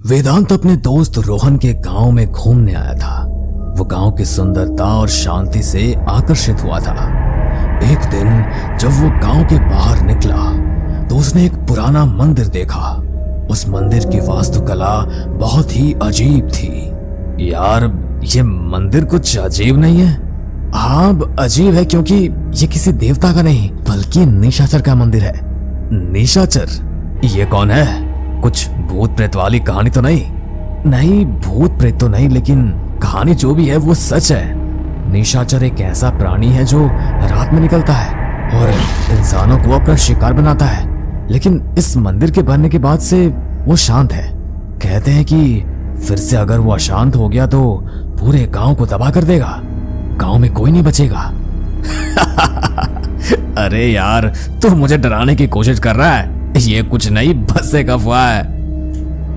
वेदांत अपने दोस्त रोहन के गांव में घूमने आया था। वो गांव की सुंदरता और शांति से आकर्षित हुआ था। एक दिन जब वो गांव के बाहर निकला तो उसने एक पुराना मंदिर देखा। उस मंदिर की वास्तुकला बहुत ही अजीब थी। यार, ये मंदिर कुछ अजीब नहीं है? हाँ, अजीब है क्योंकि ये किसी देवता का नहीं बल्कि निशाचर का मंदिर है। निशाचर? ये कौन है? कुछ भूत प्रेत वाली कहानी तो नहीं? नहीं, भूत प्रेत तो नहीं, लेकिन कहानी जो भी है वो सच है। निशाचर एक ऐसा प्राणी है जो रात में निकलता है और इंसानों को अपना शिकार बनाता है, लेकिन इस मंदिर के बनने के बाद से वो शांत है। कहते हैं कि फिर से अगर वो अशांत हो गया तो पूरे गांव को तबाह कर देगा। गांव में कोई नहीं बचेगा। अरे यार, तू मुझे डराने की कोशिश कर रहा है। ये कुछ नहीं, बस एक अफवाह है।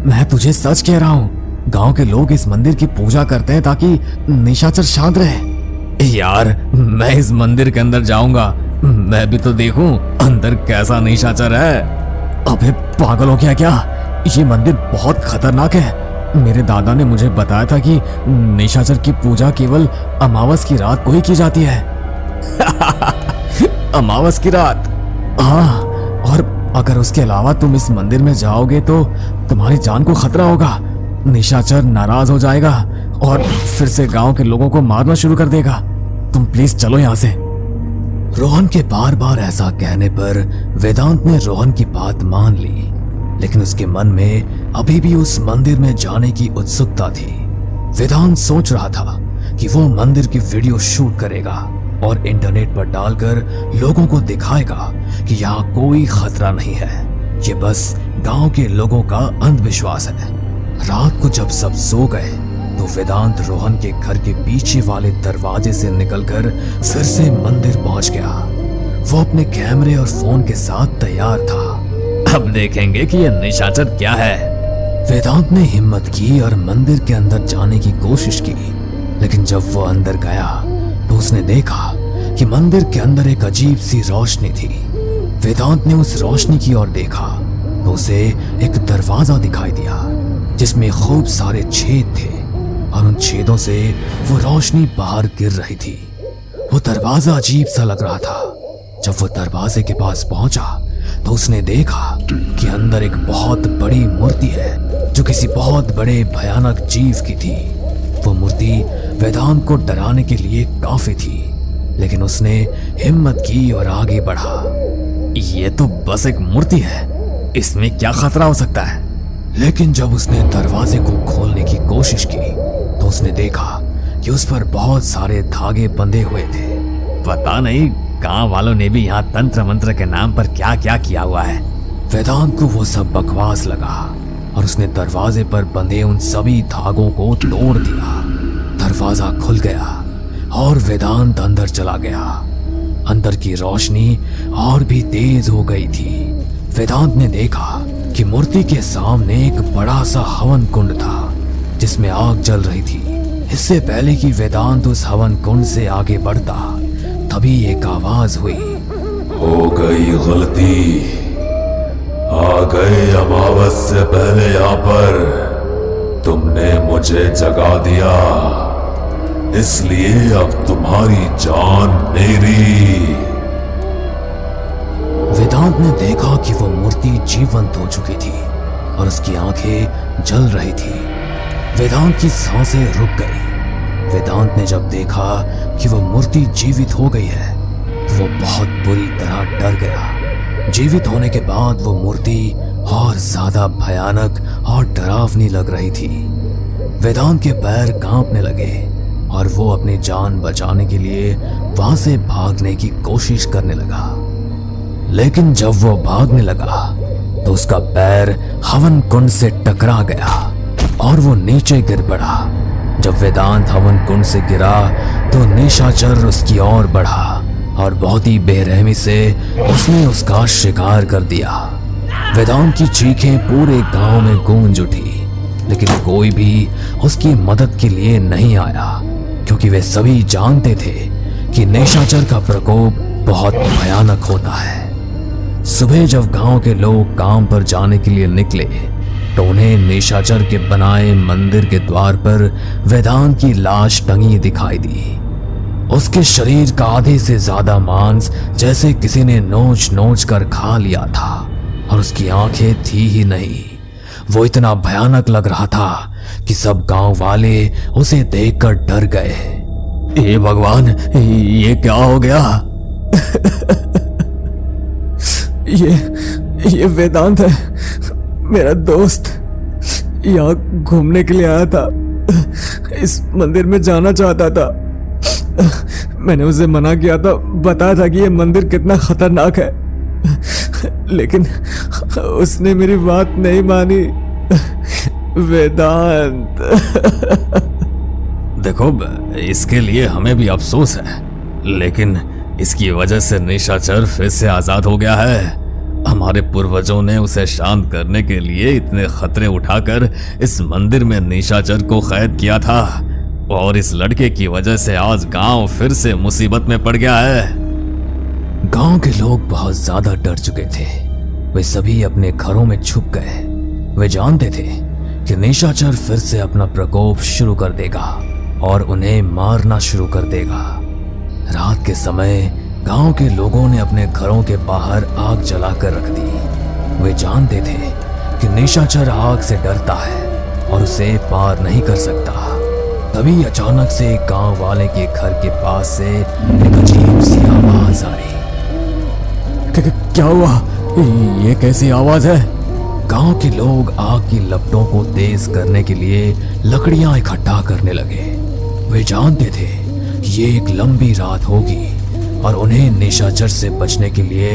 मैं तुझे सच कह रहा हूँ। गांव के लोग इस मंदिर की पूजा करते हैं ताकि निशाचर शांत रहे। यार, मैं इस मंदिर के अंदर जाऊंगा। मैं भी तो देखूं अंदर कैसा निशाचर है। अबे पागल हो गया क्या? ये मंदिर बहुत खतरनाक है। मेरे दादा ने मुझे बताया था कि निशाचर की पूजा केवल अमावस की रात को ही की जाती है। अमावस की रात? हाँ, और अगर उसके अलावा तुम इस मंदिर में जाओगे तो तुम्हारी जान को खतरा होगा। निशाचर नाराज हो जाएगा और फिर से गांव के लोगों को मारना शुरू कर देगा। तुम प्लीज चलो यहां से। रोहन के बार बार ऐसा कहने पर वेदांत ने रोहन की बात मान ली, लेकिन उसके मन में अभी भी उस मंदिर में जाने की उत्सुकता थी। वेदांत सोच रहा था कि वो मंदिर की वीडियो शूट करेगा और इंटरनेट पर डालकर लोगों को दिखाएगा कि यहाँ कोई खतरा नहीं है। ये बस गांव के लोगों का अंधविश्वास है। रात को जब सब सो गए तो वेदांत रोहन के घर के पीछे वाले दरवाजे से निकलकर फिर से मंदिर पहुंच गया। वो अपने कैमरे और फोन के साथ तैयार था। अब देखेंगे कि ये निशाचर क्या है। वेदांत ने हिम्मत की और मंदिर के अंदर जाने की कोशिश की, लेकिन जब वो अंदर गया तो उसने देखा कि मंदिर के अंदर एक अजीब सी रोशनी थी। वेदांत ने उस रोशनी की ओर देखा तो उसे एक दरवाजा दिखाई दिया जिसमें खूब सारे छेद थे और उन छेदों से वो रोशनी बाहर गिर रही थी। वो दरवाजा अजीब सा लग रहा था। जब वो दरवाजे के पास पहुंचा तो उसने देखा कि अंदर एक बहुत बड़ी मूर्ति है जो किसी बहुत बड़े भयानक जीव की थी। वो मूर्ति वेदांत को डराने के लिए काफी थी, लेकिन उसने हिम्मत की और आगे बढ़ा। ये तो बस एक मूर्ति है, इसमें क्या खतरा हो सकता है? लेकिन जब उसने दरवाजे को खोलने की कोशिश की तो उसने देखा कि उस पर बहुत सारे धागे बंधे हुए थे। पता नहीं गांव वालों ने भी यहाँ तंत्र मंत्र के नाम पर क्या क्या किया हुआ है। वेदांत को वो सब बकवास लगा और उसने दरवाजे पर बंधे उन सभी धागों को तोड़ दिया। दरवाजा खुल गया और वेदांत अंदर चला गया। अंदर की रोशनी और भी तेज हो गई थी। वेदांत ने देखा कि मूर्ति के सामने एक बड़ा सा हवन कुंड था जिसमें आग जल रही थी। इससे पहले कि वेदांत उस हवन कुंड से आगे बढ़ता, तभी एक आवाज हुई। हो गई गलती, आ गए अमावस से पहले यहाँ पर। तुमने मुझे जगा दिया, इसलिए अब तुम्हारी जान मेरी। वेदांत ने देखा कि वो मूर्ति जीवंत हो चुकी थी और उसकी आंखें जल रही थी। वेदांत की सांसें रुक गई। वेदांत ने जब देखा कि वो मूर्ति जीवित हो गई है तो वो बहुत बुरी तरह डर गया। जीवित होने के बाद वो मूर्ति और ज्यादा भयानक और डरावनी लग रही थी। वेदांत के पैर कांपने लगे और वो अपनी जान बचाने के लिए वहां से भागने की कोशिश करने लगा। लेकिन जब वो भागने लगा तो उसका पैर हवन कुंड से टकरा गया और वो नीचे गिर पड़ा। जब वेदांत हवन कुंड से गिरा तो निशाचर उसकी ओर बढ़ा और बहुत ही बेरहमी से उसने उसका शिकार कर दिया। वेदांत की चीखें पूरे गांव में गूंज उठी, लेकिन कोई भी उसकी मदद के लिए नहीं आया, क्योंकि वे सभी जानते थे कि निशाचर का प्रकोप बहुत भयानक होता है। सुबह जब गांव के लोग काम पर जाने के लिए निकले तो उन्हें निशाचर के बनाए मंदिर के द्वार पर वेदांत की लाश टंगी दिखाई दी। उसके शरीर का आधे से ज्यादा मांस जैसे किसी ने नोच नोच कर खा लिया था और उसकी आंखें थी ही नहीं। वो इतना भयानक लग रहा था कि सब गांव वाले उसे देखकर डर गए। हे भगवान, ये क्या हो गया? ये वेदांत है, मेरा दोस्त। यहाँ घूमने के लिए आया था, इस मंदिर में जाना चाहता था। मैंने उसे मना किया था, बताया था कि ये मंदिर कितना खतरनाक है, लेकिन उसने मेरी बात नहीं मानी। वेदांत। देखो, इसके लिए हमें भी अफसोस है, लेकिन इसकी वजह से निशाचर फिर से आजाद हो गया है। हमारे पूर्वजों ने उसे शांत करने के लिए इतने खतरे उठाकर इस मंदिर में निशाचर को कैद किया था, और इस लड़के की वजह से आज गांव फिर से मुसीबत में पड़ गया है। गांव के लोग बहुत ज्यादा डर चुके थे। वे सभी अपने घरों में छुप गए। वे जानते थे कि निशाचर फिर से अपना प्रकोप शुरू कर देगा और उन्हें मारना शुरू कर देगा। रात के समय गांव के लोगों ने अपने घरों के बाहर आग जलाकर रख दी। वे जानते थे कि निशाचर आग से डरता है और उसे पार नहीं कर सकता। तभी अचानक से गांव वाले के घर के पास से एक अजीब सी आवाज आई। क्या हुआ? ये कैसी आवाज है? गांव के लोग आग की लपटों को तेज करने के लिए लकड़ियां इकट्ठा करने लगे। वे जानते थे ये एक लंबी रात होगी और उन्हें निशाचर से बचने के लिए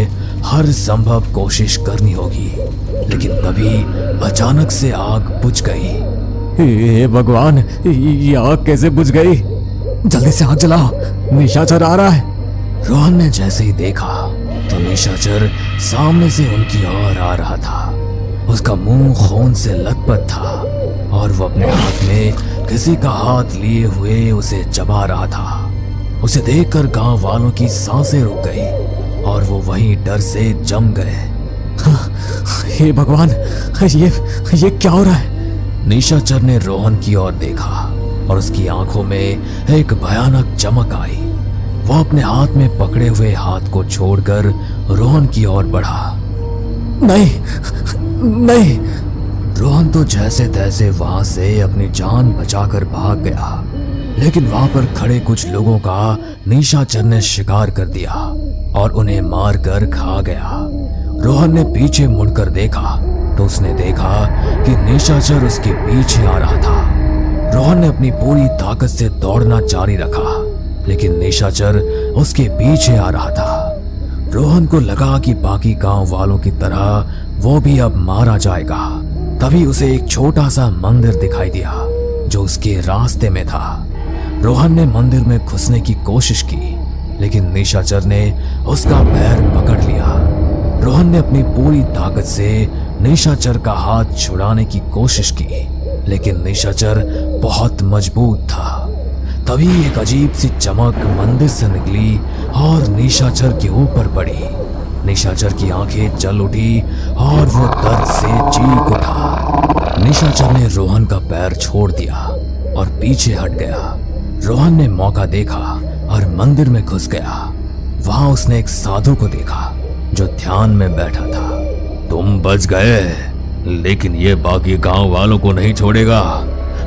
हर संभव कोशिश करनी होगी। लेकिन तभी अचानक से आग बुझ गई। हे भगवान, ये आग कैसे बुझ गई? जल्दी से आग जलाओ, निशाचर आ रहा है। रोहन ने जैसे ही देखा तो निशाचर सामने से उनकी ओर आ रहा था। उसका मुंह खून से लथपथ था और वो अपने हाथ में किसी का हाथ लिए हुए उसे चबा रहा था। उसे देखकर गांव वालों की सांसें रुक गई और वो वहीं डर से जम गए। हे भगवान, ये क्या हो रहा है? निशाचर ने रोहन की ओर देखा और उसकी आंखों में एक भयानक चमक आई। वो अपने हाथ में पकड़े हुए हाथ को छोड़कर रोहन की ओर बढ़ा। नहीं, नहीं। रोहन तो जैसे तैसे वहां से अपनी जान बचाकर भाग गया, लेकिन वहां पर खड़े कुछ लोगों का निशाचर ने शिकार कर दिया और उन्हें मारकर खा गया। रोहन ने पीछे मुड़कर देखा तो उसने देखा कि निशाचर उसके पीछे आ रहा था। रोहन ने अपनी पूरी ताकत से दौड़ना जारी रखा, लेकिन निशाचर उसके पीछे आ रहा था। रोहन को लगा कि बाकी गांव वालों की तरह वो भी अब मारा जाएगा। तभी उसे एक छोटा सा मंदिर दिखाई दिया जो उसके रास्ते में था। रोहन ने मंदिर में घुसने की कोशिश की, लेकिन निशाचर ने उसका पैर पकड़ लिया। रोहन ने अपनी पूरी ताकत से निशाचर का हाथ छुड़ाने की कोशिश की, लेकिन निशाचर बहुत मजबूत था। तभी एक अजीब सी चमक मंदिर से निकली और निशाचर के ऊपर पड़ी। निशाचर की आंखें जल उठी और वो दर्द से चीख उठा। निशाचर ने रोहन का पैर छोड़ दिया और पीछे हट गया। रोहन ने मौका देखा और मंदिर में घुस गया। वहां उसने एक साधु को देखा जो ध्यान में बैठा था। तुम बच गए, लेकिन ये बाकी गांव वालों को नहीं छोड़ेगा।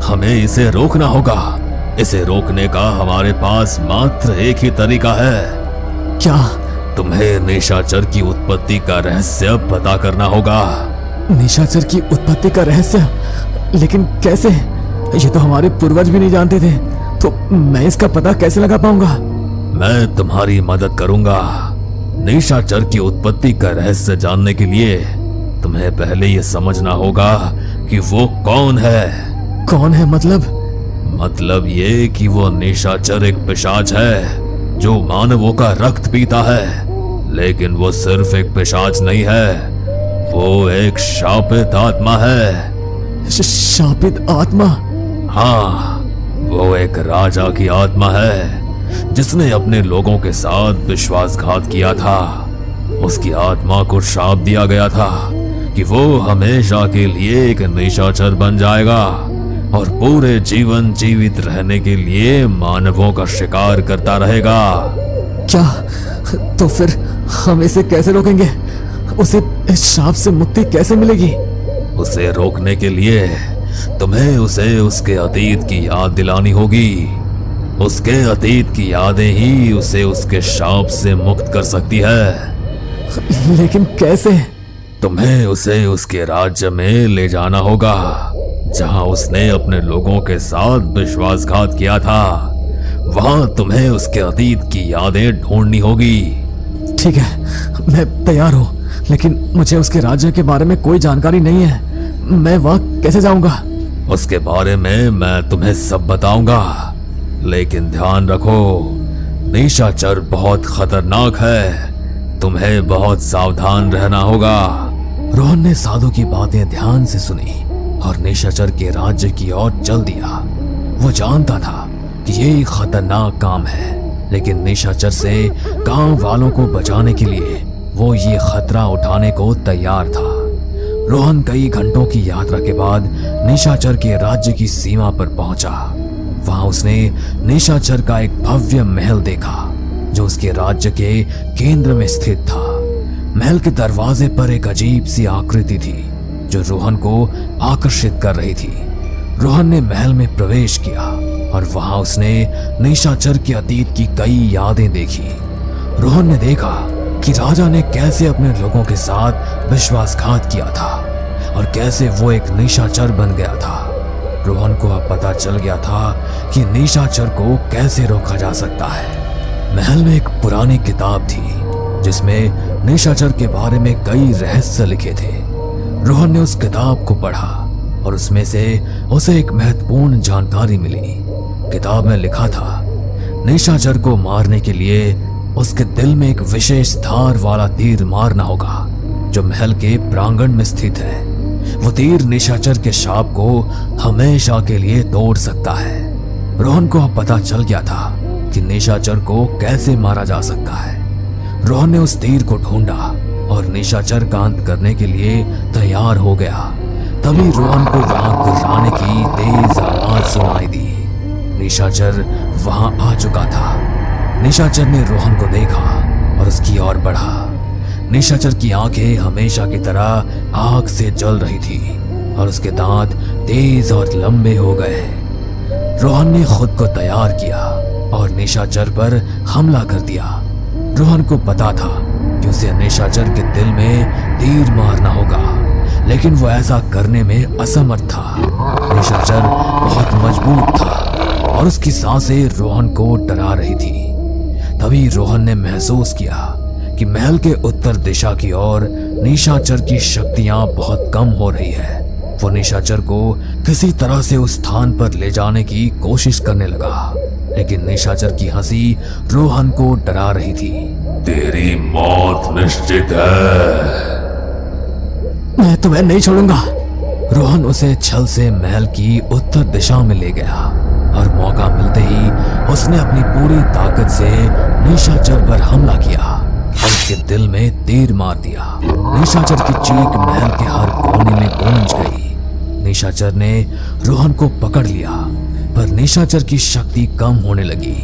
हमें इसे रोकना होगा। इसे रोकने का हमारे पास मात्र एक ही तरीका है। क्या? तुम्हें निशाचर की उत्पत्ति का रहस्य पता करना होगा। निशाचर की उत्पत्ति का रहस्य? लेकिन कैसे? ये तो हमारे पूर्वज भी नहीं जानते थे, तो मैं इसका पता कैसे लगा पाऊंगा? मैं तुम्हारी मदद करूंगा। निशाचर की उत्पत्ति का रहस्य जानने के लिए तुम्हें पहले ये समझना होगा कि वो कौन है। कौन है मतलब? मतलब ये कि वो निशाचर एक पिशाच है जो मानवों का रक्त पीता है। लेकिन वो सिर्फ एक पिशाच नहीं है, वो एक शापित आत्मा है। शापित आत्मा? हाँ, वो एक राजा की आत्मा है जिसने अपने लोगों के साथ विश्वासघात किया था, उसकी आत्मा को श्राप दिया गया था कि वो हमेशा के लिए एक निशाचर बन जाएगा और पूरे जीवन जीवित रहने के लिए मानवों का शिकार करता रहेगा। क्या? तो फिर हम इसे कैसे रोकेंगे? उसे इस श्राप से मुक्ति कैसे मिलेगी? उसे रोकने के लिए तुम्हें उसे उसके अतीत की याद दिलानी होगी। उसके अतीत की यादें ही उसे उसके श्राप से मुक्त कर सकती है। लेकिन कैसे? तुम्हें उसे उसके राज्य में ले जाना होगा जहां उसने अपने लोगों के साथ विश्वासघात किया था। वहां तुम्हें उसके अतीत की यादें ढूंढनी होगी। ठीक है, मैं तैयार हूँ, लेकिन मुझे उसके राज्य के बारे में कोई जानकारी नहीं है। मैं वहां कैसे जाऊंगा? उसके बारे में मैं तुम्हें सब बताऊंगा, लेकिन ध्यान रखो, निशाचर बहुत खतरनाक है। तुम्हें बहुत सावधान रहना होगा। रोहन ने साधु की बातें ध्यान से सुनी और निशाचर के राज्य की ओर चल दिया। वो जानता था कि ये खतरनाक काम है, लेकिन निशाचर से गांव वालों को बचाने के लिए वो ये खतरा उठाने को तैयार था। रोहन कई घंटों की यात्रा के बाद निशाचर के राज्य की सीमा पर पहुंचा। वहां उसने निशाचर का एक भव्य महल देखा जो उसके राज्य के केंद्र में स्थित था। महल के दरवाजे पर एक अजीब सी आकृति थी जो रोहन को आकर्षित कर रही थी। रोहन ने महल में प्रवेश किया और वहां उसने निशाचर के अतीत की कई यादें देखी। रोहन ने देखा कि राजा ने कैसे अपने लोगों के साथ विश्वासघात किया था और कैसे वो एक निशाचर बन गया था। रोहन को अब पता चल गया था कि निशाचर को कैसे रोका जा सकता है। महल में एक पुरानी किताब थी जिसमें निशाचर के बारे में कई रहस्य लिखे थे। रोहन ने उस किताब को पढ़ा और उसमें से उसे एक महत्वपूर्ण जानकारी मिली। किताब में लिखा था, निशाचर को मारने के लिए उसके दिल में एक विशेष धार वाला तीर मारना होगा जो महल के प्रांगण में स्थित है। वो तीर निशाचर के शाप को हमेशा के लिए तोड़ सकता है। रोहन को अब पता चल गया था कि निशाचर को कैसे मारा जा सकता है। रोहन ने उस तीर को ढूंढा और निशाचर का अंत करने के लिए तैयार हो गया। तभी रोहन को वहां गुर्राने की तेज आवाज सुनाई दी। निशाचर वहां आ चुका था। निशाचर ने रोहन को देखा और उसकी ओर बढ़ा। निशाचर की आंखें हमेशा की तरह आग से जल रही थी और उसके दांत तेज और लंबे हो गए। रोहन ने खुद को तैयार किया और निशाचर पर हमला कर दिया। रोहन को पता था कि उसे निशाचर के दिल में तीर मारना होगा, लेकिन वो ऐसा करने में असमर्थ था। निशाचर बहुत मजबूत था और उसकी सांसें रोहन को डरा रही थी। तभी रोहन ने महसूस किया कि महल के उत्तर दिशा की ओर निशाचर की शक्तियां बहुत कम हो रही है। वो निशाचर को किसी तरह से उस स्थान पर ले जाने की कोशिश करने लगा, लेकिन निशाचर की हंसी रोहन को डरा रही थी। तेरी मौत निश्चित है। मैं तुम्हें नहीं छोड़ूंगा। रोहन उसे छल से महल की उत्तर दिशा में ले गया और मौका मिलते ही उसने अपनी पूरी ताकत से निशाचर पर हमला किया और उसके दिल में तीर मार दिया। निशाचर की चीख महल के हर कोने में गूंज गई। निशाचर ने रोहन को पकड़ लिया, पर निशाचर की शक्ति कम होने लगी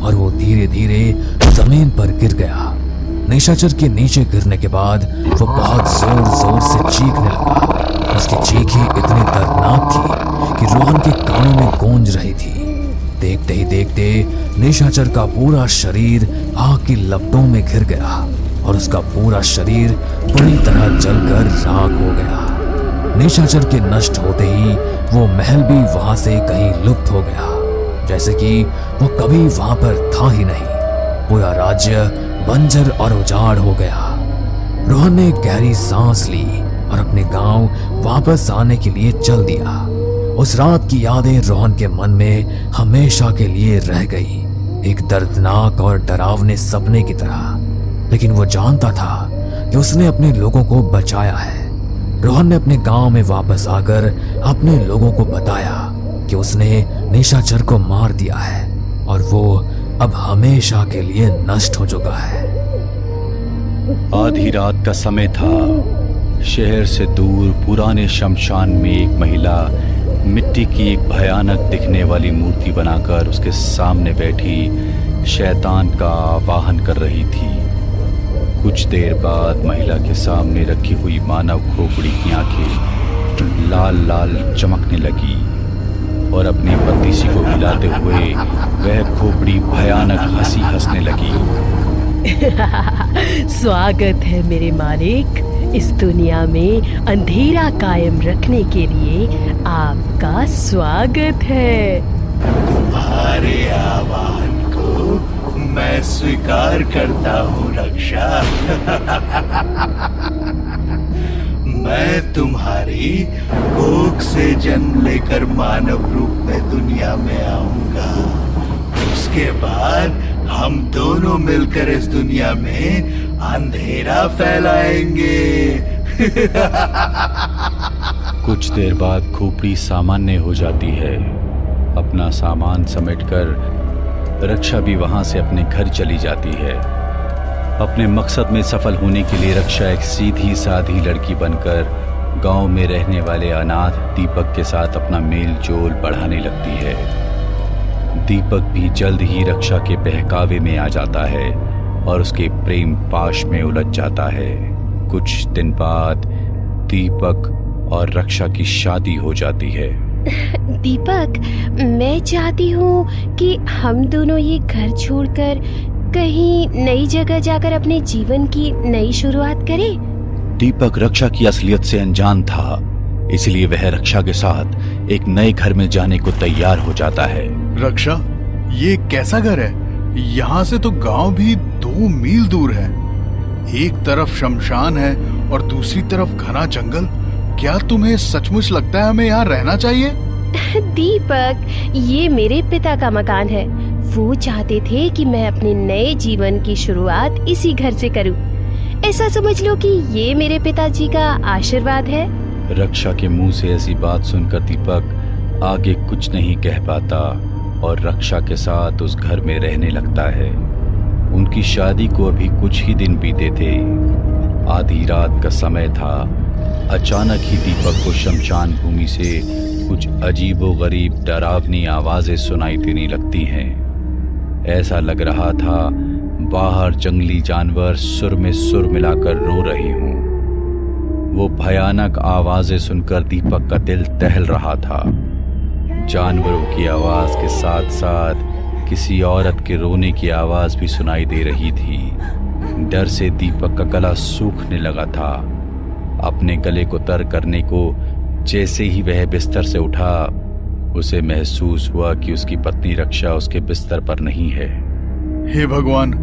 और वो धीरे धीरे जमीन पर गिर गया। निशाचर के नीचे गिरने के बाद वो बहुत जोर जोर से चीखने लगा। उसकी चीखें इतनी दर्दनाक थी कि रोहन के कानों में गूंज रही थी। देखते ही देखते निशाचर का पूरा शरीर आग की लपटों में घिर गया और उसका पूरा शरीर बुरी तरह जलकर राख हो गया। निशाचर के नष्ट होते ही वो महल भी वहां से कहीं लुप्त हो गया, जैसे कि वो कभी वहां पर था ही नहीं। पूरा राज्य बंजर और उजाड़ हो गया। रोहन ने गहरी सांस ली और अपने गांव वापस आने के लिए चल दिया। उस रात की यादें रोहन के मन में हमेशा के लिए रह गई, एक दर्दनाक और डरावने सपने की तरह। लेकिन वो जानता था कि उसने अपने लोगों को बचाया है। रोहन ने अपने गांव में वापस आकर अपने लोगों को बताया कि उसने निशाचर को मार दिया है और वो अब हमेशा के लिए नष्ट हो चुका है। आधी रात का समय था। शहर से दूर पुराने शमशान में एक महिला मिट्टी की एक भयानक दिखने वाली मूर्ति बनाकर उसके सामने बैठी शैतान का आवाहन कर रही थी। कुछ देर बाद महिला के सामने रखी हुई मानव खोपड़ी की आंखें लाल लाल चमकने लगी और अपनी बत्तीसी को हिलाते हुए वह खोपड़ी भयानक हंसी हंसने लगी। स्वागत है मेरे मालिक। इस दुनिया में अंधेरा कायम रखने के लिए आपका स्वागत है। तुम्हारे आह्वान को मैं स्वीकार करता हूँ रक्षा। मैं तुम्हारी कोख से जन्म लेकर मानव रूप में दुनिया में आऊंगा। उसके बाद हम दोनों मिलकर इस दुनिया में अंधेरा फैलाएंगे। कुछ देर बाद खोपड़ी सामान्य हो जाती है। अपना सामान समेटकर रक्षा भी वहां से अपने घर चली जाती है। अपने मकसद में सफल होने के लिए रक्षा एक सीधी साधी लड़की बनकर गांव में रहने वाले अनाथ दीपक के साथ अपना मेल जोल बढ़ाने लगती है। दीपक भी जल्द ही रक्षा के बहकावे में आ जाता है और उसके प्रेम पाश में उलझ जाता है। कुछ दिन बाद दीपक और रक्षा की शादी हो जाती है। दीपक, मैं चाहती हूँ कि हम दोनों ये घर छोड़कर कहीं नई जगह जाकर अपने जीवन की नई शुरुआत करें। दीपक रक्षा की असलियत से अनजान था, इसलिए वह रक्षा के साथ एक नए घर में जाने को तैयार हो जाता है। रक्षा, ये कैसा घर है? यहाँ से तो गांव भी 2 मील दूर है। एक तरफ शमशान है और दूसरी तरफ घना जंगल। क्या तुम्हें सचमुच लगता है हमें यहाँ रहना चाहिए? दीपक, ये मेरे पिता का मकान है। वो चाहते थे कि मैं अपने नए जीवन की शुरुआत इसी घर से करूं। ऐसा समझ लो कि ये मेरे पिताजी का आशीर्वाद है। रक्षा के मुंह से ऐसी बात सुनकर दीपक आगे कुछ नहीं कह पाता और रक्षा के साथ उस घर में रहने लगता है। उनकी शादी को अभी कुछ ही दिन बीते थे। आधी रात का समय था। अचानक ही दीपक को शमशान भूमि से कुछ अजीबोगरीब डरावनी आवाजें सुनाई देने लगती हैं। ऐसा लग रहा था बाहर जंगली जानवर सुर में सुर मिलाकर रो रहे हों। वो भयानक आवाजें सुनकर दीपक का दिल दहल रहा था। जानवरों की आवाज के साथ साथ किसी औरत के रोने की आवाज भी सुनाई दे रही थी। डर से दीपक का गला सूखने लगा था। अपने गले को तर करने को जैसे ही वह बिस्तर से उठा, उसे महसूस हुआ कि उसकी पत्नी रक्षा उसके बिस्तर पर नहीं है। हे भगवान,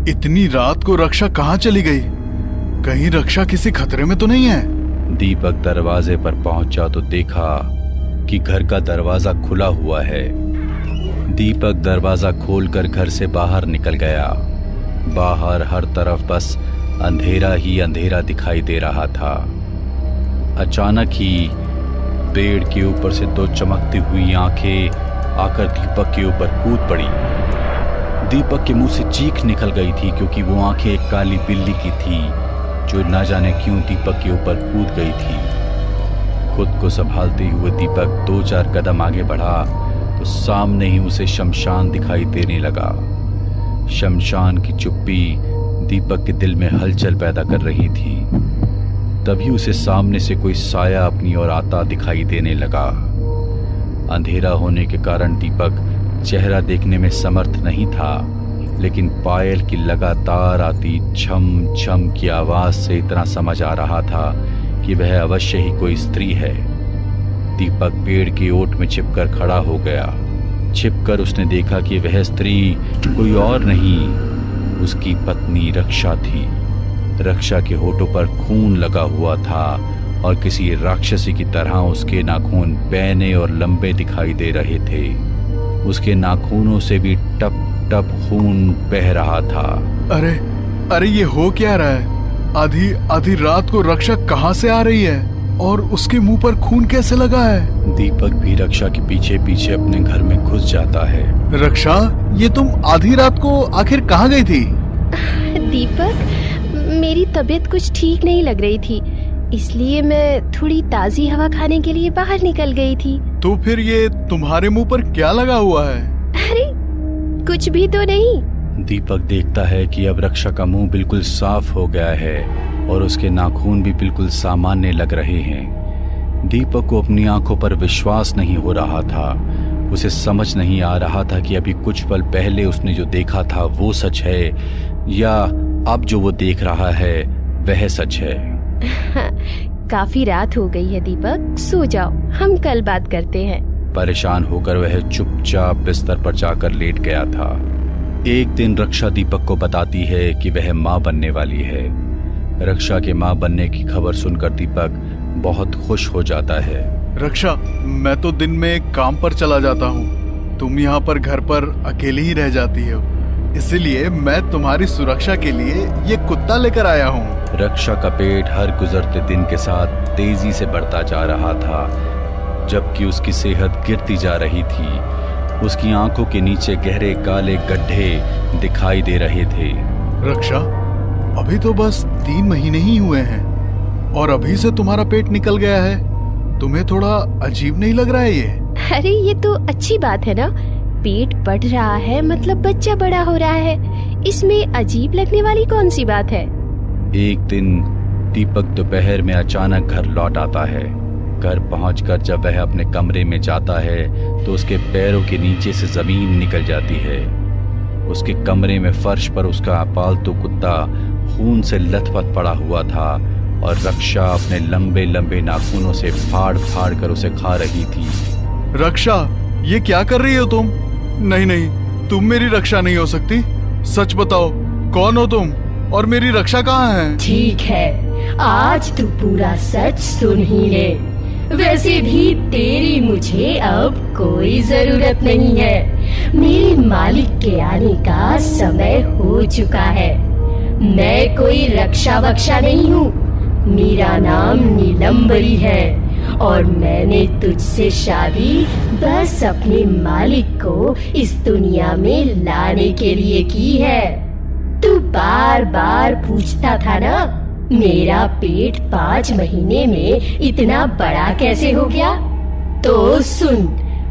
इतनी रात को रक्षा कहाँ चली गई? कहीं रक्षा किसी खतरे में तो नहीं है? दीपक दरवाजे पर पहुंचा तो देखा कि घर का दरवाजा खुला हुआ है। दीपक दरवाजा खोलकर घर से बाहर निकल गया। बाहर हर तरफ बस अंधेरा ही अंधेरा दिखाई दे रहा था। अचानक ही पेड़ के ऊपर से 2 चमकती हुई आंखें आकर दीपक के ऊपर कूद पड़ी। दीपक के मुंह से चीख निकल गई थी क्योंकि वो आंखें एक काली बिल्ली की थी जो न जाने क्यों दीपक के ऊपर कूद गई थी। खुद को संभालते हुए दीपक 2-4 कदम आगे बढ़ा तो सामने ही उसे शमशान दिखाई देने लगा। शमशान की चुप्पी दीपक के दिल में हलचल पैदा कर रही थी। तभी उसे सामने से कोई साया अपनी ओर आता दिखाई देने लगा। अंधेरा होने के कारण दीपक चेहरा देखने में समर्थ नहीं था, लेकिन पायल की लगातार आती छम छम की आवाज से इतना समझ आ रहा था कि वह अवश्य ही कोई स्त्री है। दीपक पेड़ की ओट में छिपकर खड़ा हो गया। छिपकर उसने देखा कि वह स्त्री कोई और नहीं, उसकी पत्नी रक्षा थी। रक्षा के होठों पर खून लगा हुआ था और किसी राक्षसी की तरह उसके नाखून पैने और लंबे दिखाई दे रहे थे। उसके नाखूनों से भी टप टप खून बह रहा था। अरे ये हो क्या रहा है? आधी रात को रक्षा कहाँ से आ रही है? और उसके मुंह पर खून कैसे लगा है? दीपक भी रक्षा के पीछे पीछे अपने घर में घुस जाता है। रक्षा, ये तुम आधी रात को आखिर कहाँ गई थी? दीपक, मेरी तबीयत कुछ ठीक नहीं लग रही थी, इसलिए मैं थोड़ी ताजी हवा खाने के लिए बाहर निकल गई थी। तो फिर ये तुम्हारे मुंह पर क्या लगा हुआ है? अरे कुछ भी तो नहीं। दीपक देखता है कि अब रक्षा का मुंह बिल्कुल साफ हो गया है और उसके नाखून भी बिल्कुल सामान्य लग रहे हैं। दीपक को अपनी आंखों पर विश्वास नहीं हो रहा था। उसे समझ नहीं आ रहा था कि अभी कुछ पल पहले उसने जो देखा था वो सच है या अब जो वो देख रहा है वह सच है। काफी रात हो गई है दीपक, सो जाओ, हम कल बात करते हैं। परेशान होकर वह चुपचाप बिस्तर पर जाकर लेट गया था। एक दिन रक्षा दीपक को बताती है कि वह माँ बनने वाली है। रक्षा के माँ बनने की खबर सुनकर दीपक बहुत खुश हो जाता है। रक्षा, मैं तो दिन में काम पर चला जाता हूँ, तुम यहाँ पर घर पर अकेली ही रह जाती हो, इसलिए मैं तुम्हारी सुरक्षा के लिए ये कुत्ता लेकर आया हूँ। रक्षा का पेट हर गुजरते दिन के साथ तेजी से बढ़ता जा रहा था, जबकि उसकी सेहत गिरती जा रही थी। उसकी आंखों के नीचे गहरे काले गड्ढे दिखाई दे रहे थे। रक्षा, अभी तो बस 3 महीने ही हुए हैं और अभी से तुम्हारा पेट निकल गया है। तुम्हें थोड़ा अजीब नहीं लग रहा है ये? अरे ये तो अच्छी बात है ना, पेट बढ़ रहा है मतलब बच्चा बड़ा हो रहा है, इसमें अजीब लगने वाली कौन सी बात है। एक दिन दीपक दोपहर में अचानक घर लौट आता है। घर पहुंचकर जब वह अपने कमरे में जाता है तो उसके पैरों के नीचे से जमीन निकल जाती है। उसके कमरे में फर्श पर उसका पालतू कुत्ता खून से लथपथ पड़ा हुआ था और रक्षा अपने लंबे लंबे नाखूनों से फाड़ फाड़ कर उसे खा रही थी। रक्षा, ये क्या कर रही हो तुम? नहीं नहीं, तुम मेरी रक्षा नहीं हो सकती। सच बताओ, कौन हो तुम और मेरी रक्षा कहाँ है? ठीक है, आज तू पूरा सच सुन ही ले। वैसे भी तेरी मुझे अब कोई जरूरत नहीं है। मेरे मालिक के आने का समय हो चुका है। मैं कोई रक्षा बक्षा नहीं हूँ। मेरा नाम नीलम्बरी है और मैंने तुझसे शादी बस अपने मालिक को इस दुनिया में लाने के लिए की है। तू बार बार पूछता था ना, मेरा पेट 5 महीने में इतना बड़ा कैसे हो गया? तो सुन,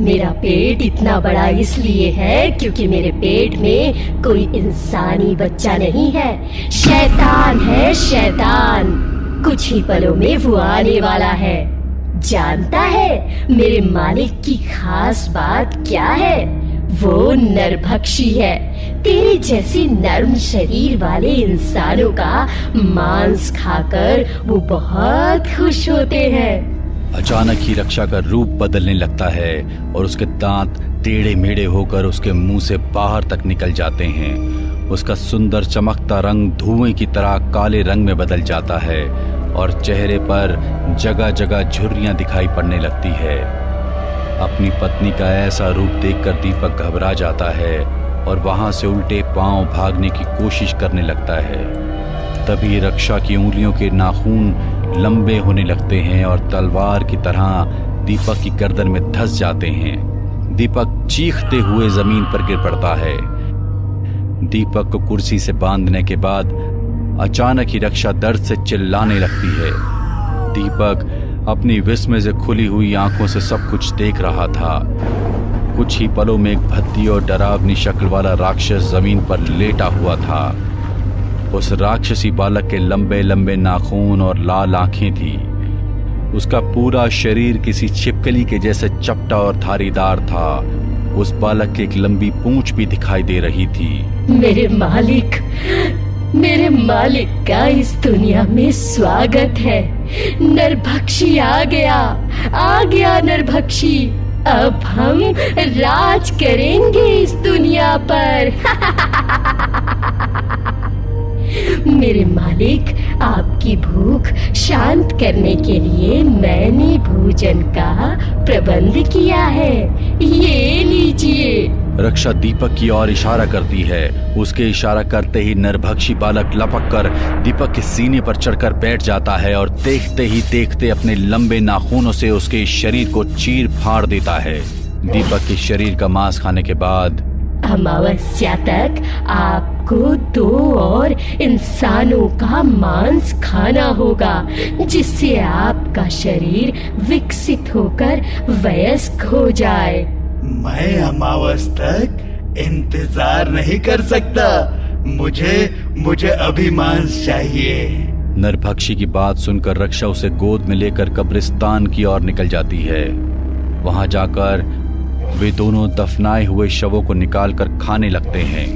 मेरा पेट इतना बड़ा इसलिए है क्योंकि मेरे पेट में कोई इंसानी बच्चा नहीं है, शैतान है, शैतान। कुछ ही पलों में वो आने वाला है। जानता है मेरे मालिक की खास बात क्या है? वो नरभक्षी है। तेरे जैसे नर्म शरीर वाले इंसानों का मांस खाकर वो बहुत खुश होते हैं। अचानक ही रक्षा का रूप बदलने लगता है और उसके दांत टेढ़े मेढ़े होकर उसके मुंह से बाहर तक निकल जाते हैं। उसका सुंदर चमकता रंग धुएं की तरह काले रंग में बदल जाता है और चेहरे पर जगह जगह झुर्रियां दिखाई पड़ने लगती है। अपनी पत्नी का ऐसा रूप देखकर दीपक घबरा जाता है और वहां से उल्टे पांव भागने की कोशिश करने लगता है। तभी रक्षा की उंगलियों के नाखून लंबे होने लगते हैं और तलवार की तरह दीपक की गर्दन में धंस जाते हैं। दीपक चीखते हुए जमीन पर गिर पड़ता है। दीपक को कुर्सी से बांधने के बाद अचानक ही रक्षा दर्द से चिल्लाने लगती है। दीपक अपनी विस्मय से खुली हुई आंखों से सब कुछ देख रहा था। कुछ ही पलों में एक भद्दी और डरावनी शक्ल वाला राक्षस जमीन पर लेटा हुआ था। उस राक्षसी बालक के लंबे लंबे नाखून और लाल आंखें थी। उसका पूरा शरीर किसी छिपकली के जैसे चपटा और धारीदार था। उस बालक की एक लंबी पूंछ भी दिखाई दे रही थी। मेरे मालिक का इस दुनिया में स्वागत है। नरभक्षी आ गया नरभक्षी। अब हम राज करेंगे इस दुनिया पर। मेरे मालिक, आपकी भूख शांत करने के लिए मैंने भोजन का प्रबंध किया है, ये लीजिए। रक्षा दीपक की ओर इशारा करती है। उसके इशारा करते ही नरभक्षी बालक लपक कर दीपक के सीने पर चढ़कर बैठ जाता है और देखते ही देखते अपने लंबे नाखूनों से उसके शरीर को चीर फाड़ देता है। दीपक के शरीर का मांस खाने के बाद अमावस्या तक आपको 2 और इंसानों का मांस खाना होगा, जिससे आपका शरीर विकसित होकर वयस्क हो जाए। मैं अमावस तक इंतजार नहीं कर सकता। मुझे अभी मांस चाहिए। नरभक्षी की बात सुनकर रक्षा उसे गोद में लेकर कब्रिस्तान की ओर निकल जाती है। वहां जाकर वे दोनों दफनाए हुए शवों को निकालकर खाने लगते हैं।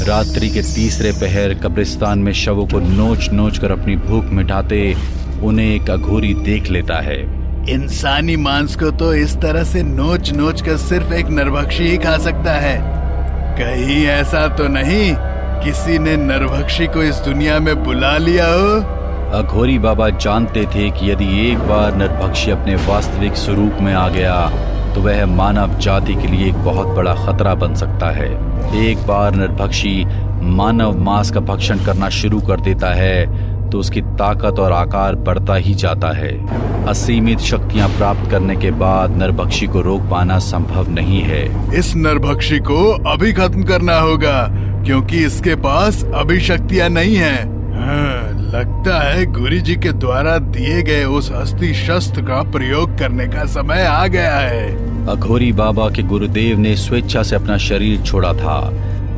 रात्रि के तीसरे पहर कब्रिस्तान में शवों को नोच नोच कर अपनी भूख मिटाते उन्हें एक अघोरी देख लेता है। इंसानी मांस को तो इस तरह से नोच नोच कर सिर्फ एक नरभक्षी ही खा सकता है। कहीं ऐसा तो नहीं किसी ने नरभक्षी को इस दुनिया में बुला लिया हो? अघोरी बाबा जानते थे कि यदि एक बार नरभक्षी अपने वास्तविक स्वरूप में आ गया तो वह मानव जाति के लिए एक बहुत बड़ा खतरा बन सकता है। एक बार नरभक्षी मानव मांस का भक्षण करना शुरू कर देता है तो उसकी ताकत और आकार बढ़ता ही जाता है। असीमित शक्तियां प्राप्त करने के बाद नरभक्षी को रोक पाना संभव नहीं है। इस नरभक्षी को अभी खत्म करना होगा, क्योंकि इसके पास अभी शक्तियां नहीं हैं। लगता है गुरु जी के द्वारा दिए गए उस हस्ती शस्त्र का प्रयोग करने का समय आ गया है। अघोरी बाबा के गुरुदेव ने स्वेच्छा से अपना शरीर छोड़ा था।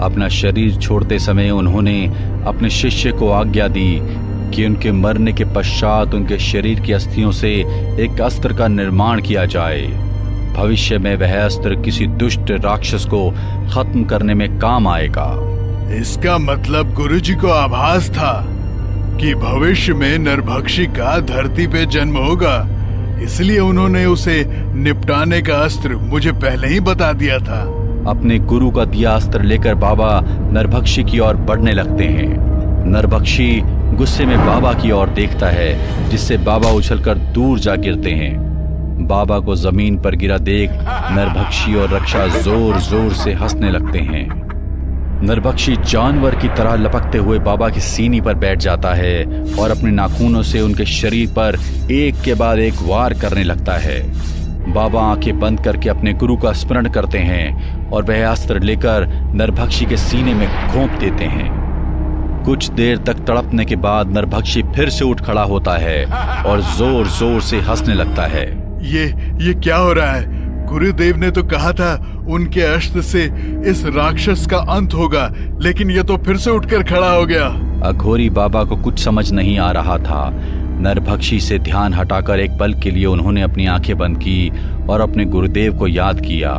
अपना शरीर छोड़ते समय उन्होंने अपने शिष्य को आज्ञा दी कि उनके मरने के पश्चात उनके शरीर की अस्थियों से एक अस्त्र का निर्माण किया जाए। भविष्य में वह अस्त्र किसी दुष्ट राक्षस को खत्म करने में काम आएगा। इसका मतलब गुरुजी को आभास था कि भविष्य में नरभक्षी का धरती पे जन्म होगा, इसलिए उन्होंने उसे निपटाने का अस्त्र मुझे पहले ही बता दिया था। अपने गुरु का दिया अस्त्र लेकर बाबा नरभक्षी की ओर बढ़ने लगते हैं। नरभक्षी गुस्से में बाबा की ओर देखता है, जिससे बाबा उछलकर दूर जा गिरते हैं। बाबा को जमीन पर गिरा देख नरभक्षी और रक्षा जोर जोर से हंसने लगते हैं। नरभक्षी जानवर की तरह लपकते हुए बाबा की सीनी पर बैठ जाता है और अपने नाखूनों से उनके शरीर पर एक के बाद एक वार करने लगता है। बाबा आंखें बंद करके अपने गुरु का स्मरण करते हैं और वह अस्त्र लेकर नरभक्षी के सीने में घोंप देते हैं। कुछ देर तक तड़पने के बाद नरभक्षी फिर से उठ खड़ा होता है और जोर जोर से हंसने लगता है। ये क्या हो रहा है? गुरुदेव ने तो कहा था उनके अस्त्र से इस राक्षस का अंत होगा, लेकिन ये तो फिर से उठकर खड़ा हो गया। अघोरी बाबा को कुछ समझ नहीं आ रहा था। नरभक्षी से ध्यान हटाकर एक पल के लिए उन्होंने अपनी आंखें बंद की और अपने गुरुदेव को याद किया।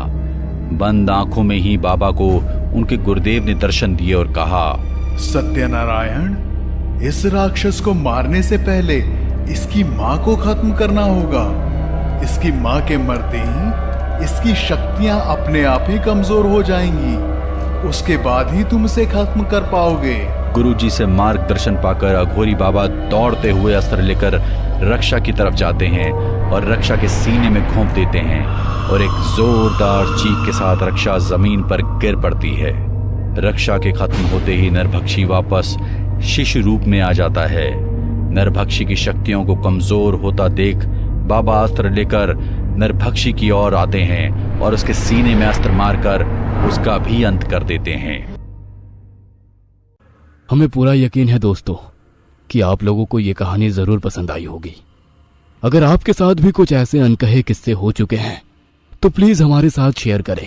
बंद आंखों में ही बाबा को उनके गुरुदेव ने दर्शन दिए और कहा, सत्यनारायण, इस राक्षस को मारने से पहले इसकी माँ को खत्म करना होगा। इसकी माँ के मरते ही इसकी शक्तियां अपने आप ही कमजोर हो जाएंगी। उसके बाद ही तुम इसे खत्म कर पाओगे। गुरुजी से मार्गदर्शन पाकर अघोरी बाबा दौड़ते हुए अस्त्र लेकर रक्षा की तरफ जाते हैं और रक्षा के सीने में घोंप देते हैं और एक जोरदार चीख के साथ रक्षा जमीन पर गिर पड़ती है। रक्षा के खत्म होते ही नरभक्षी वापस शिशु रूप में आ जाता है। नरभक्षी की शक्तियों को कमजोर होता देख बाबा अस्त्र लेकर नरभक्षी की ओर आते हैं और उसके सीने में अस्त्र मारकर उसका भी अंत कर देते हैं। हमें पूरा यकीन है दोस्तों कि आप लोगों को ये कहानी जरूर पसंद आई होगी। अगर आपके साथ भी कुछ ऐसे अनकहे किस्से हो चुके हैं तो प्लीज हमारे साथ शेयर करें